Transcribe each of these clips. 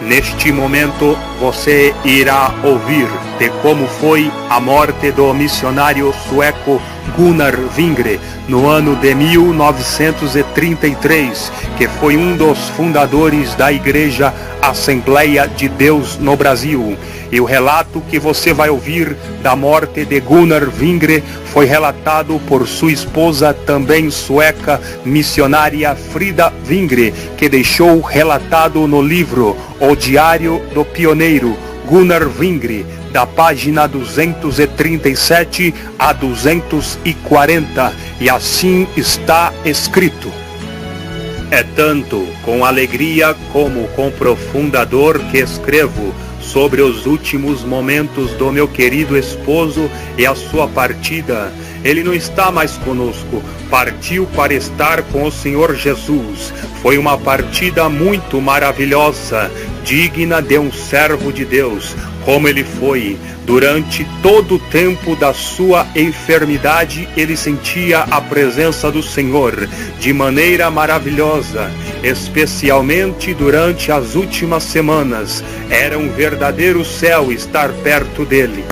Neste momento você irá ouvir de como foi a morte do missionário sueco Gunnar Wingre no ano de 1933, que foi um dos fundadores da Igreja Assembleia de Deus no Brasil. E o relato que você vai ouvir da morte de Gunnar Wingre foi relatado por sua esposa, também sueca, missionária Frida Wingre, que deixou relatado no livro O Diário do Pioneiro Gunnar Wingre, da página 237 a 240, e assim está escrito: é tanto com alegria como com profunda dor que escrevo sobre os últimos momentos do meu querido esposo e a sua partida. Ele não está mais conosco, partiu para estar com o Senhor Jesus. Foi uma partida muito maravilhosa, digna de um servo de Deus, como ele foi. Durante todo o tempo da sua enfermidade, ele sentia a presença do Senhor de maneira maravilhosa, especialmente durante as últimas semanas. Era um verdadeiro céu estar perto dele.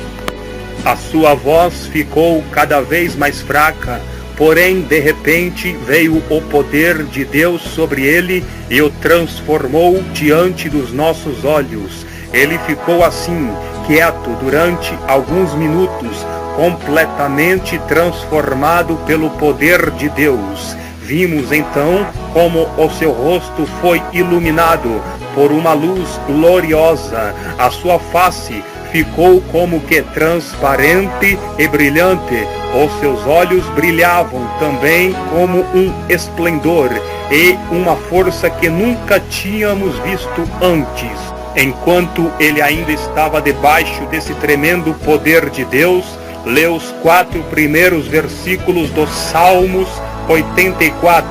A sua voz ficou cada vez mais fraca, porém, de repente, veio o poder de Deus sobre ele e o transformou diante dos nossos olhos. Ele ficou assim, quieto, durante alguns minutos, completamente transformado pelo poder de Deus. Vimos então como o seu rosto foi iluminado por uma luz gloriosa. A sua face ficou como que transparente e brilhante. Os seus olhos brilhavam também como um esplendor e uma força que nunca tínhamos visto antes. Enquanto ele ainda estava debaixo desse tremendo poder de Deus, leu os 4 primeiros versículos dos Salmos 84.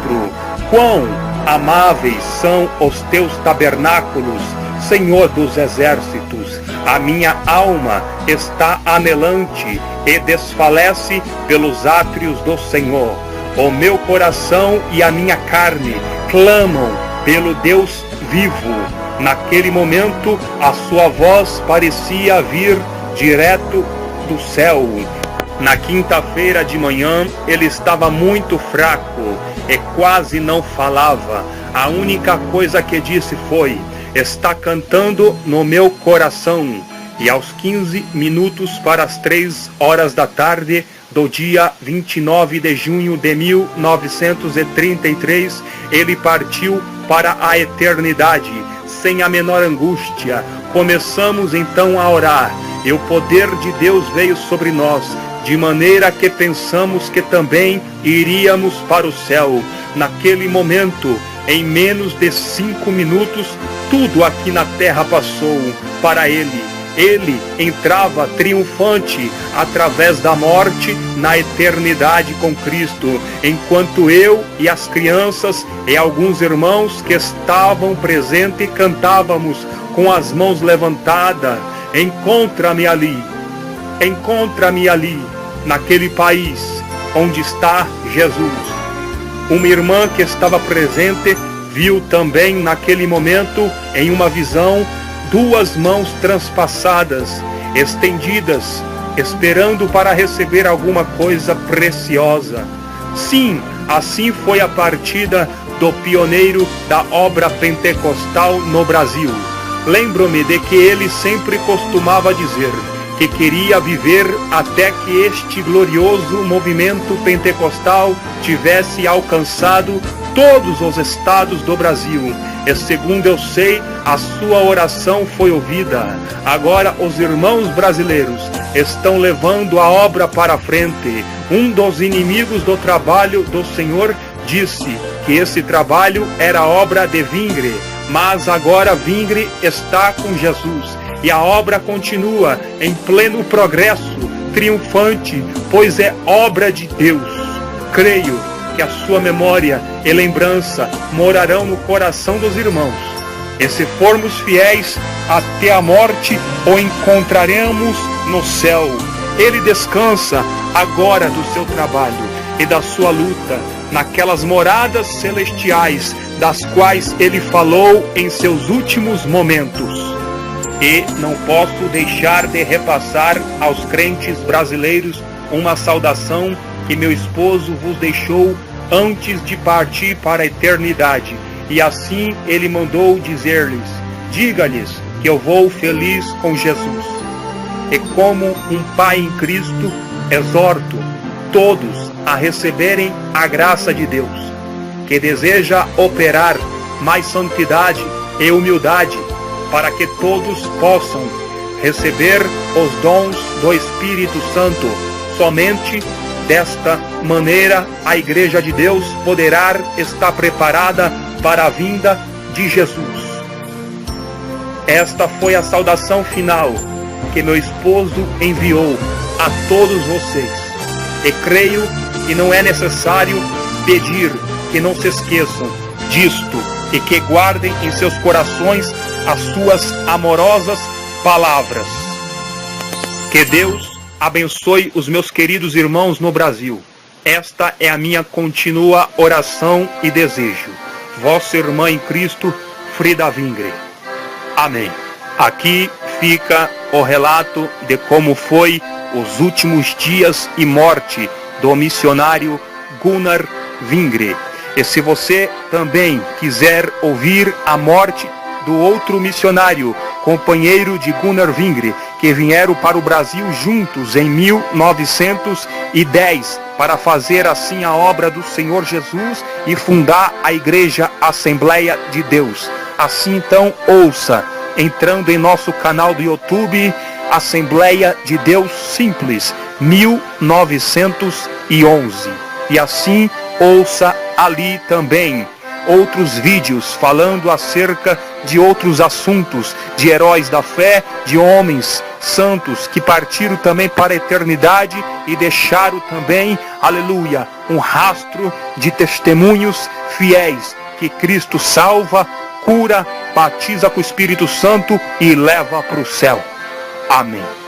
Quão amáveis são os teus tabernáculos, Senhor dos exércitos! A minha alma está anelante e desfalece pelos átrios do Senhor. O meu coração e a minha carne clamam pelo Deus vivo. Naquele momento, a sua voz parecia vir direto do céu. Na quinta-feira de manhã, ele estava muito fraco e quase não falava. A única coisa que disse foi: está cantando no meu coração. E aos 15 minutos para as 3 horas da tarde do dia 29 de junho de 1933, ele partiu para a eternidade, sem a menor angústia. Começamos então a orar, e o poder de Deus veio sobre nós, de maneira que pensamos que também iríamos para o céu. Naquele momento, em menos de 5 minutos, tudo aqui na terra passou para ele. Ele entrava triunfante através da morte na eternidade com Cristo, enquanto eu e as crianças e alguns irmãos que estavam presentes cantávamos com as mãos levantadas: encontra-me ali, naquele país onde está Jesus. Uma irmã que estava presente viu também naquele momento, em uma visão, 2 mãos transpassadas, estendidas, esperando para receber alguma coisa preciosa. Sim, assim foi a partida do pioneiro da obra pentecostal no Brasil. Lembro-me de que ele sempre costumava dizer que queria viver até que este glorioso movimento pentecostal tivesse alcançado todos os estados do Brasil. E segundo eu sei, a sua oração foi ouvida. Agora os irmãos brasileiros estão levando a obra para frente. Um dos inimigos do trabalho do Senhor disse que esse trabalho era obra de Wingre, mas agora Wingre está com Jesus e a obra continua em pleno progresso, triunfante, pois é obra de Deus. Creio que a sua memória e lembrança morarão no coração dos irmãos. E se formos fiéis até a morte, o encontraremos no céu. Ele descansa agora do seu trabalho e da sua luta naquelas moradas celestiais, das quais ele falou em seus últimos momentos. E não posso deixar de repassar aos crentes brasileiros uma saudação que meu esposo vos deixou antes de partir para a eternidade. E assim ele mandou dizer-lhes: diga-lhes que eu vou feliz com Jesus. E como um pai em Cristo, exorto todos a receberem a graça de Deus, que deseja operar mais santidade e humildade, para que todos possam receber os dons do Espírito Santo. Somente desta maneira a Igreja de Deus poderá estar preparada para a vinda de Jesus. Esta foi a saudação final que meu esposo enviou a todos vocês. E creio que não é necessário pedir que não se esqueçam disto e que guardem em seus corações as suas amorosas palavras. Que Deus abençoe os meus queridos irmãos no Brasil. Esta é a minha contínua oração e desejo. Vossa irmã em Cristo, Frida Vingre. Amém. Aqui fica o relato de como foi os últimos dias e morte do missionário Gunnar Vingre. E se você também quiser ouvir a morte do outro missionário, companheiro de Gunnar Vingre, que vieram para o Brasil juntos em 1910, para fazer assim a obra do Senhor Jesus e fundar a Igreja Assembleia de Deus. Assim então, ouça, entrando em nosso canal do YouTube, Assembleia de Deus Simples, 1911. E assim, ouça ali também outros vídeos falando acerca de outros assuntos, de heróis da fé, de homens santos que partiram também para a eternidade e deixaram também, aleluia, um rastro de testemunhos fiéis que Cristo salva, cura, batiza com o Espírito Santo e leva para o céu. Amém.